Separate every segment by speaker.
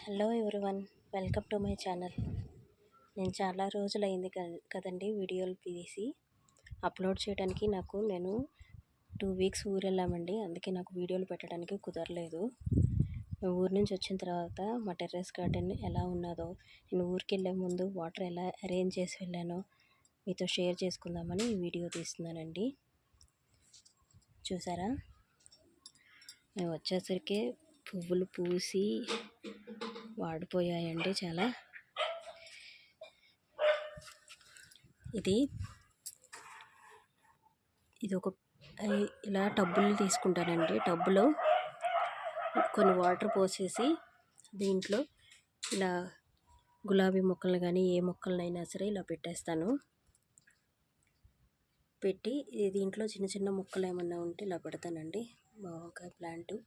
Speaker 1: Hello everyone, welcome to my channel. నేను చాలా రోజులైంది కదండి వీడియోలు తీసి అప్లోడ్ చేయడానికి. నేను 2 వీక్స్ ఊరు వెళ్ళామండి, అందుకే నాకు వీడియోలు పెట్టడానికి కుదరలేదు. మేము ఊరు నుంచి వచ్చిన తర్వాత మా టెర్రస్ గార్డెన్ ఎలా ఉన్నదో, నేను ఊరికి వెళ్ళే ముందు వాటర్ ఎలా అరేంజ్ చేసి వెళ్ళానో మీతో షేర్ చేసుకుందామని ఈ వీడియో తీస్తున్నానండి. చూసారా, మేము వచ్చేసరికి పువ్వులు పూసి వాడిపోయాయండి చాలా. ఇది ఒక ఇలా టబ్బులు తీసుకుంటానండి. టబ్బులో కొన్ని వాటర్ పోసేసి దీంట్లో ఇలా గులాబీ మొక్కలు కానీ ఏ మొక్కలనైనా సరే ఇలా పెట్టేస్తాను. పెట్టి దీంట్లో చిన్న చిన్న మొక్కలు ఏమన్నా ఉంటే ఇలా పెడతానండి. వంకాయ ప్లాంటు,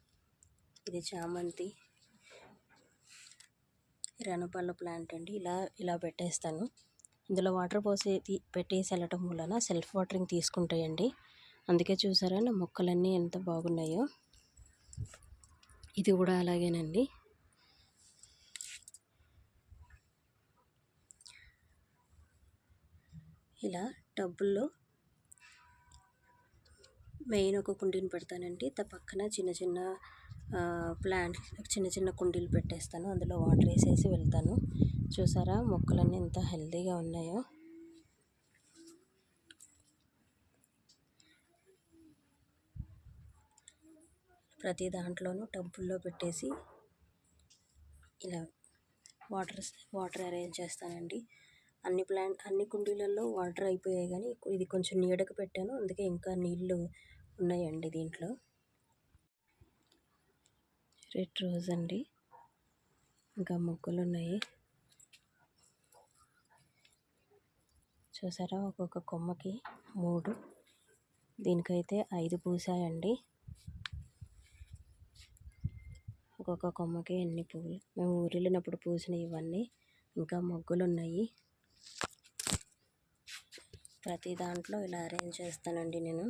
Speaker 1: ఇది చామంతి, రణపల్ల ప్లాంట్ అండి. ఇలా పెట్టేస్తాను. ఇందులో వాటర్ పోసి పెట్టేసి వెళ్ళటం వలన సెల్ఫ్ వాటరింగ్ తీసుకుంటాయండి. అందుకే చూసారా నా మొక్కలన్నీ ఎంత బాగున్నాయో. ఇది కూడా అలాగేనండి. ఇలా టబ్బుల్లో మెయిన్ ఒక కుండీని పెడతానండి. పక్కన చిన్న చిన్న ప్లాంట్స్, చిన్న చిన్న కుండీలు పెట్టేస్తాను. అందులో వాటర్ వేసేసి వెళ్తాను. చూసారా మొక్కలన్నీ ఎంత హెల్తీగా ఉన్నాయో. ప్రతి దాంట్లోనూ టబ్బుల్లో పెట్టేసి ఇలా వాటర్ అరేంజ్ చేస్తానండి. అన్ని కుండీలలో వాటర్ అయిపోయాయి, కానీ ఇది కొంచెం నీడకు పెట్టాను, అందుకే ఇంకా నీళ్ళు ఉన్నాయండి దీంట్లో. రెడ్ రోజ్ అండి, ఇంకా మొగ్గలు ఉన్నాయి. చూసారా, ఒక్కొక్క కొమ్మకి 3, దీనికైతే 5 పూసాయండి. ఒక్కొక్క కొమ్మకి ఎన్ని పువ్వులు. మేము ఊరు వెళ్ళినప్పుడు పూసినవి ఇవన్నీ. ఇంకా మొగ్గలు ఉన్నాయి. ప్రతి దాంట్లో ఇలా అరేంజ్ చేస్తానండి నేను.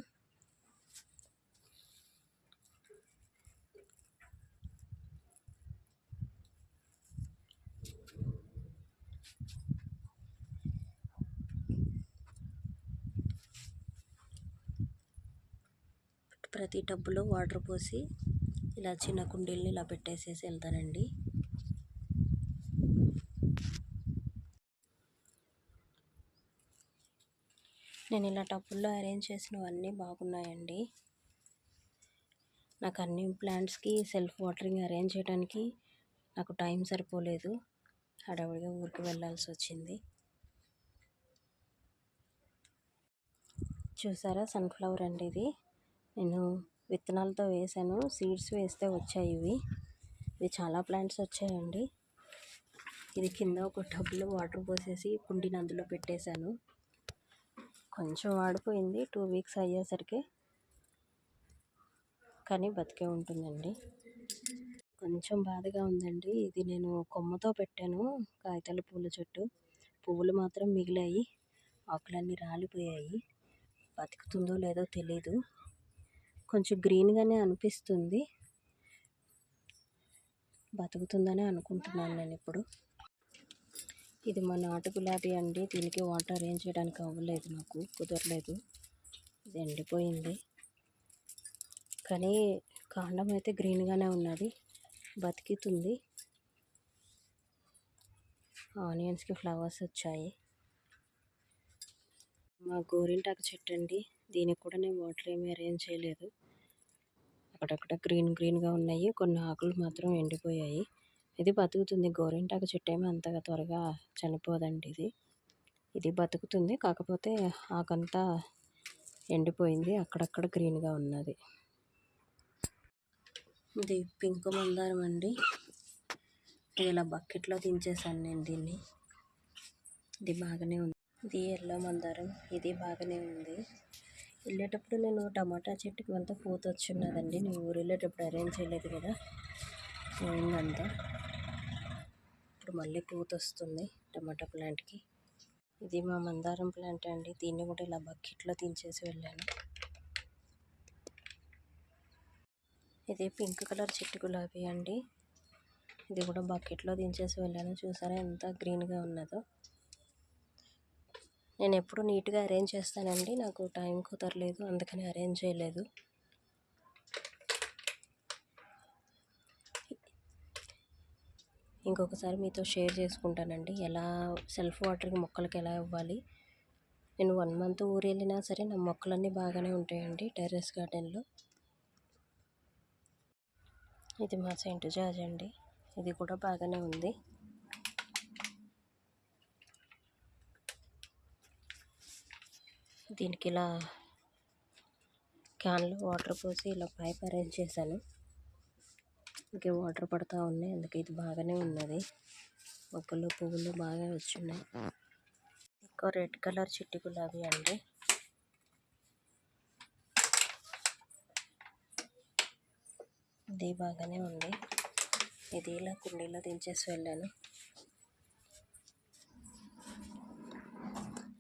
Speaker 1: ప్రతి టబ్బులో వాటర్ పోసి ఇలా చిన్న కుండీల్ని ఇలా పెట్టేసేసి వెళ్తానండి. నేను ఇలా టబ్బుల్లో అరేంజ్ చేసినవన్నీ బాగున్నాయండి. నాకు అన్ని ప్లాంట్స్కి సెల్ఫ్ వాటరింగ్ అరేంజ్ చేయడానికి నాకు టైం సరిపోలేదు. హడావుడిగా ఊరికి వెళ్ళాల్సి వచ్చింది. చూసారా, సన్ఫ్లవర్ అండి ఇది. నేను విత్తనాలతో వేసాను, సీడ్స్ వేస్తే వచ్చాయి ఇవి చాలా ప్లాంట్స్ వచ్చాయండి. ఇది కింద ఒక టబ్లో వాటర్ పోసేసి కుండీని అందులో పెట్టేశాను. కొంచెం వాడిపోయింది 2 వీక్స్ అయ్యేసరికి, కానీ బతికే ఉంటుందండి. కొంచెం బాధగా ఉందండి. ఇది నేను కొమ్మతో పెట్టాను, కాగితాల పూల చెట్టు. పువ్వులు మాత్రం మిగిలాయి, ఆకులన్నీ రాలిపోయాయి. బతుకుతుందో లేదో తెలీదు. కొంచెం గ్రీన్గానే అనిపిస్తుంది, బతుకుతుందని అనుకుంటున్నాను నేను ఇప్పుడు. ఇది మా నాటు గులాబీ అండి. దీనికి వాటర్ అరేంజ్ చేయడానికి అవ్వలేదు, నాకు కుదరలేదు. ఇది ఎండిపోయింది, కానీ కాండం అయితే గ్రీన్గానే ఉన్నది, బతుకుతుంది. ఆనియన్స్కి ఫ్లవర్స్ వచ్చాయి. మా గోరింటాకు చెట్టు అండి, దీనికి కూడా నేను వాటర్ ఏమీ అరేంజ్ చేయలేదు. అక్కడక్కడ గ్రీన్గా ఉన్నాయి, కొన్ని ఆకులు మాత్రం ఎండిపోయాయి. ఇది బతుకుతుంది. గోరింటాకు చెట్టు ఏమో అంతగా త్వరగా చనిపోదండి. ఇది బతుకుతుంది, కాకపోతే ఆకంతా ఎండిపోయింది, అక్కడక్కడ గ్రీన్గా ఉన్నది. ఇది పింక్ మందారం అండి. ఇలా బకెట్లో దించేసాను నేను దీన్ని. ఇది బాగానే ఉంది. ఇది ఎల్లో మందారం, ఇది బాగానే ఉంది. వెళ్ళేటప్పుడు నేను టమాటా చెట్టుకి అంతా పూత వచ్చిన్నదండి. నేను ఊరు వెళ్ళేటప్పుడు అరేంజ్ చేయలేదు కదా, పోయిందంతా. ఇప్పుడు మళ్ళీ పూత వస్తుంది టమాటా ప్లాంట్కి. ఇది మా మందారం ప్లాంట్ అండి. దీన్ని కూడా ఇలా బకెట్లో దించేసి వెళ్ళాను. ఇది పింక్ కలర్ చెట్టు గులాబీ అండి. ఇది కూడా బకెట్లో దించేసి వెళ్ళాను. చూసారా ఎంత గ్రీన్గా ఉన్నదో. నేను ఎప్పుడు నీట్గా అరేంజ్ చేస్తానండి, నాకు టైం కుదరలేదు, అందుకని అరేంజ్ చేయలేదు. ఇంకొకసారి మీతో షేర్ చేసుకుంటానండి ఎలా సెల్ఫ్ వాటరింగ్ మొక్కలకి ఎలా ఇవ్వాలి. నేను 1 మంత్ ఊరు వెళ్ళినా సరే నా మొక్కలన్నీ బాగానే ఉంటాయండి టెర్రస్ గార్డెన్లో. ఇది మా సెంటు జాజ్ అండి, ఇది కూడా బాగానే ఉంది. దీనికి ఇలా క్యాన్లో వాటర్ పోసి ఇలా పైప్ అరేంజ్ చేశాను. ఇంకే వాటర్ పడుతూ ఉన్నాయి, అందుకే ఇది బాగానే ఉన్నది. మొక్కలు పువ్వులు బాగా వచ్చున్నాయి. ఇంకో రెడ్ కలర్ చిట్టి గులాబీ అండి. ఇది బాగానే ఉంది. ఇది ఇలా కుండీలో దించేసి వెళ్ళాను.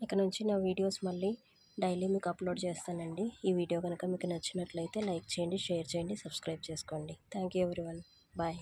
Speaker 1: ఇక నుంచి నా వీడియోస్ మళ్ళీ డైలీ మీకు అప్లోడ్ చేస్తానండి. ఈ వీడియో కనుక మీకు నచ్చినట్లయితే లైక్ చేయండి, షేర్ చేయండి, సబ్స్క్రైబ్ చేసుకోండి. Thank you everyone. బాయ్.